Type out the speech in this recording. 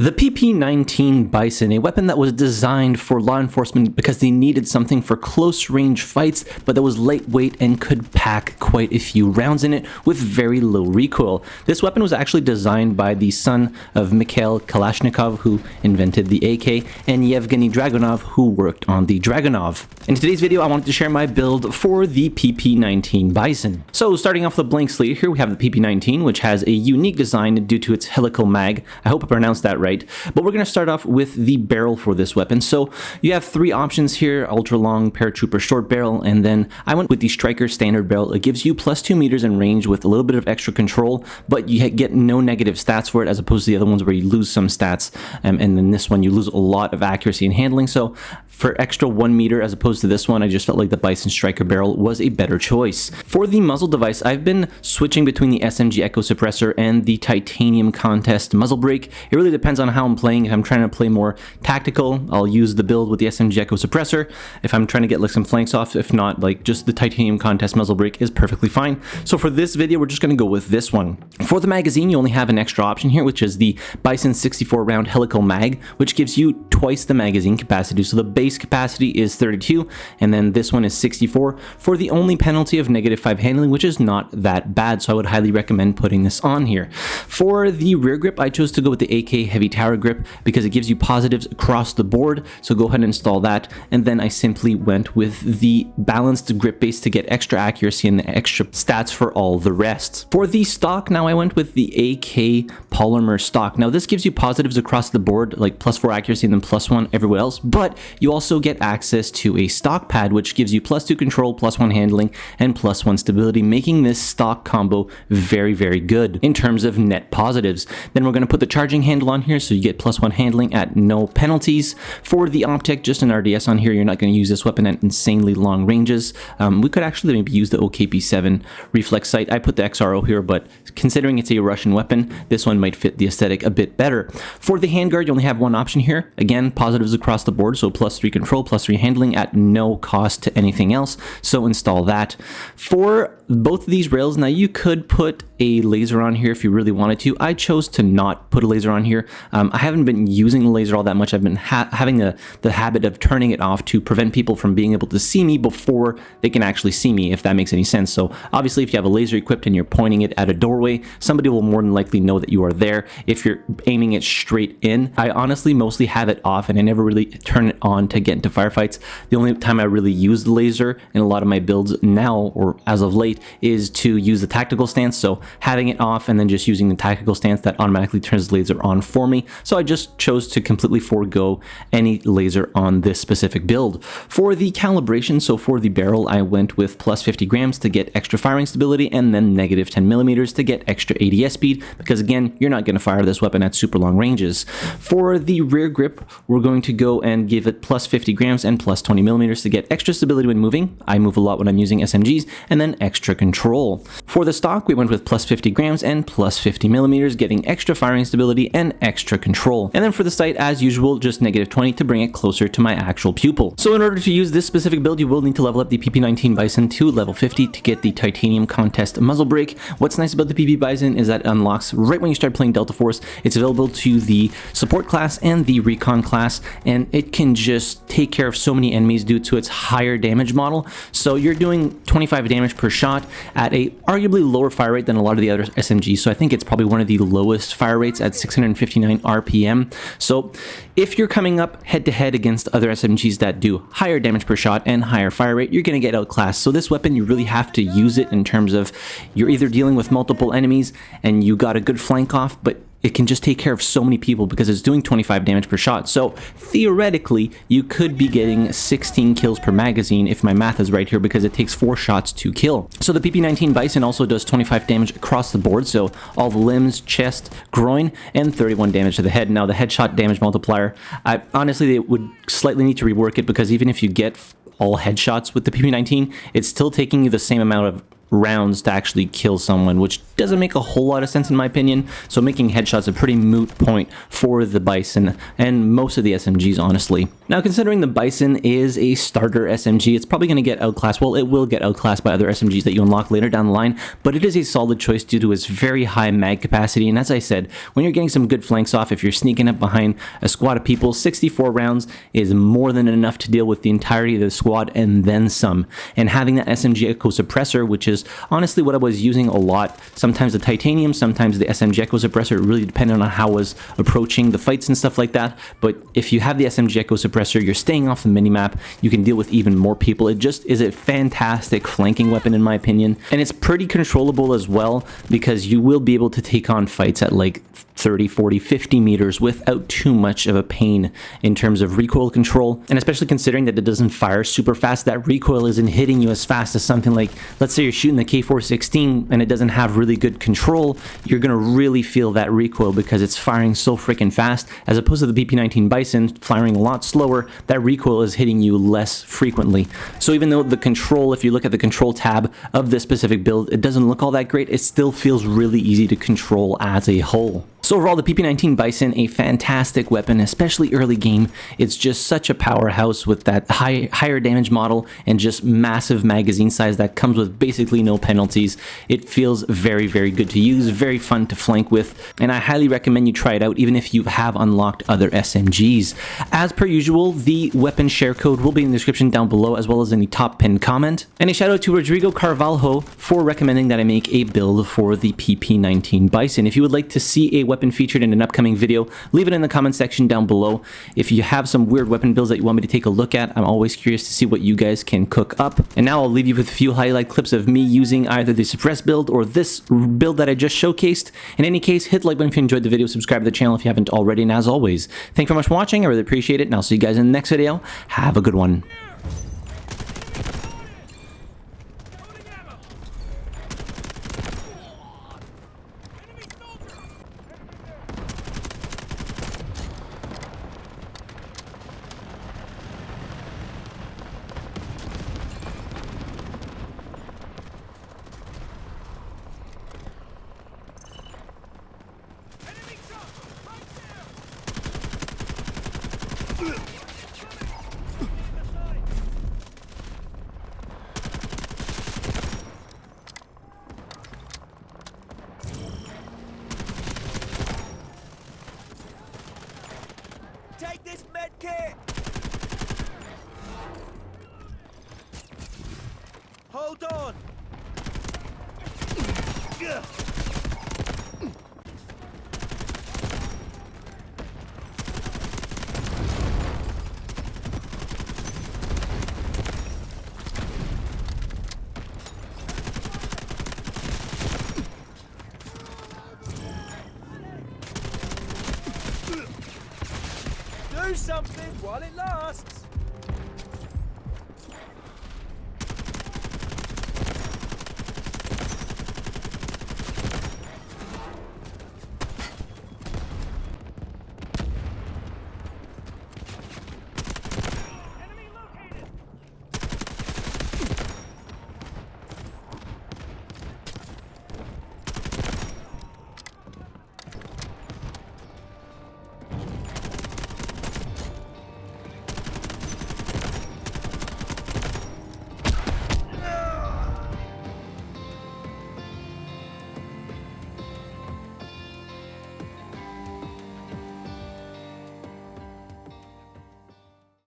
The PP-19 Bizon, a weapon that was designed for law enforcement because they needed something for close-range fights, but that was lightweight and could pack quite a few rounds in it with very low recoil. This weapon was actually designed by the son of Mikhail Kalashnikov, who invented the AK, and Yevgeny Dragunov, who worked on the Dragunov. In today's video, I wanted to share my build for the PP-19 Bizon. So, starting off the blank slate here, we have the PP-19, which has a unique design due to its helical mag. I hope I pronounced that right. But we're going to start off with the barrel for this weapon. So you have three options here: ultra long, paratrooper, short barrel, and then I went with the striker standard barrel. It gives you plus 2 meters in range with a little bit of extra control, but you get no negative stats for it, as opposed to the other ones where you lose some stats, and then this one you lose a lot of accuracy and handling. So for extra 1 meter as opposed to this one, I just felt like the Bizon striker barrel was a better choice. For the muzzle device, I've been switching between the SMG Echo Suppressor and the Titanium Contest muzzle brake. It really depends on how I'm playing. If I'm trying to play more tactical, I'll use the build with the SMG Echo Suppressor. If I'm trying to get like some flanks off, if not, like just the Titanium Contest muzzle brake is perfectly fine. So for this video, we're just going to go with this one. For the magazine, you only have an extra option here, which is the Bizon 64 round helical mag, which gives you twice the magazine capacity. So the base capacity is 32, and then this one is 64 for the only penalty of -5 handling, which is not that bad. So I would highly recommend putting this on here. For the rear grip, I chose to go with the AK Heavy Tower grip because it gives you positives across the board. So go ahead and install that. And then I simply went with the balanced grip base to get extra accuracy and extra stats for all the rest. For the stock, now I went with the AK polymer stock. Now this gives you positives across the board, like +4 accuracy and then +1 everywhere else, but you also get access to a stock pad, which gives you +2 control, +1 handling, and +1 stability, making this stock combo very, very good in terms of net positives. Then we're going to put the charging handle on here, so you get +1 handling at no penalties. For the optic, just an RDS on here. You're not going to use this weapon at insanely long ranges. We could actually maybe use the OKP7 reflex sight. I put the XRO here, but considering it's a Russian weapon, this one might fit the aesthetic a bit better. For the handguard, you only have one option here. Again, positives across the board, so +3 control, +3 handling at no cost to anything else. So install that. For both of these rails, now you could put a laser on here if you really wanted to. I chose to not put a laser on here. I haven't been using the laser all that much. I've been having the habit of turning it off to prevent people from being able to see me before they can actually see me, if that makes any sense. So obviously if you have a laser equipped and you're pointing it at a doorway, somebody will more than likely know that you are there if you're aiming it straight in. I honestly mostly have it off and I never really turn it on to get into firefights. The only time I really use the laser in a lot of my builds now, or as of late, is to use the tactical stance. So having it off and then just using the tactical stance, that automatically turns the laser on for me. So I just chose to completely forego any laser on this specific build. For the calibration, so for the barrel, I went with +50 grams to get extra firing stability and then -10 millimeters to get extra ADS speed, because again, you're not going to fire this weapon at super long ranges. For the rear grip, we're going to go and give it +50 grams and +20 millimeters to get extra stability when moving. I move a lot when I'm using SMGs, and then extra control. For the stock, we went with +50 grams and +50 millimeters, getting extra firing stability and extra control. And then for the sight, as usual, just -20 to bring it closer to my actual pupil. So in order to use this specific build, you will need to level up the PP-19 Bizon to level 50 to get the Titanium Contest muzzle brake. What's nice about the PP Bizon is that it unlocks right when you start playing Delta Force. It's available to the support class and the recon class, and it can just take care of so many enemies due to its higher damage model. So you're doing 25 damage per shot at a arguably lower fire rate than a lot of the other SMGs. So I think it's probably one of the lowest fire rates at 659 RPM. So if you're coming up head to head against other SMGs that do higher damage per shot and higher fire rate, you're going to get outclassed. So this weapon, you really have to use it in terms of you're either dealing with multiple enemies and you got a good flank off, but it can just take care of so many people because it's doing 25 damage per shot. So theoretically, you could be getting 16 kills per magazine if my math is right here, because it takes 4 shots to kill. So the PP-19 Bizon also does 25 damage across the board, so all the limbs, chest, groin, and 31 damage to the head. Now the headshot damage multiplier, honestly, they would slightly need to rework it, because even if you get all headshots with the PP-19, it's still taking you the same amount of rounds to actually kill someone, which doesn't make a whole lot of sense in my opinion. So making headshots a pretty moot point for the Bizon and most of the SMGs, honestly. Now, considering the Bizon is a starter SMG, it's probably going to get outclassed. Well, it will get outclassed by other SMGs that you unlock later down the line, but it is a solid choice due to its very high mag capacity. And as I said, when you're getting some good flanks off, if you're sneaking up behind a squad of people, 64 rounds is more than enough to deal with the entirety of the squad and then some. And having that SMG Echo Suppressor, which is honestly what I was using a lot, sometimes the Titanium, sometimes the SMG Echo Suppressor, it really depended on how I was approaching the fights and stuff like that. But if you have the SMG Echo Suppressor, you're staying off the minimap, you can deal with even more people. It just is a fantastic flanking weapon in my opinion, and it's pretty controllable as well because you will be able to take on fights at like 30, 40, 50 meters without too much of a pain in terms of recoil control. And especially considering that it doesn't fire super fast, that recoil isn't hitting you as fast as something like, let's say you're shooting the K416 and it doesn't have really good control, you're gonna really feel that recoil because it's firing so freaking fast, as opposed to the PP-19 Bizon firing a lot slower. That recoil is hitting you less frequently. So even though the control, if you look at the control tab of this specific build, it doesn't look all that great, it still feels really easy to control as a whole. So overall, the PP-19 Bizon, a fantastic weapon, especially early game. It's just such a powerhouse with that higher damage model and just massive magazine size that comes with basically no penalties. It feels very, very good to use, very fun to flank with, and I highly recommend you try it out even if you have unlocked other SMGs. As per usual, the weapon share code will be in the description down below, as well as in the top pinned comment. And a shout out to Rodrigo Carvalho for recommending that I make a build for the PP-19 Bizon. If you would like to see a weapon featured in an upcoming video, leave it in the comment section down below. If you have some weird weapon builds that you want me to take a look at, I'm always curious to see what you guys can cook up. And now I'll leave you with a few highlight clips of me using either the suppressed build or this build that I just showcased. In any case, hit the like button if you enjoyed the video, subscribe to the channel if you haven't already, and as always, thank you very much for watching. I really appreciate it, and I'll see you guys in the next video. Have a good one. Take this med kit! Hold on! Do something while it lasts!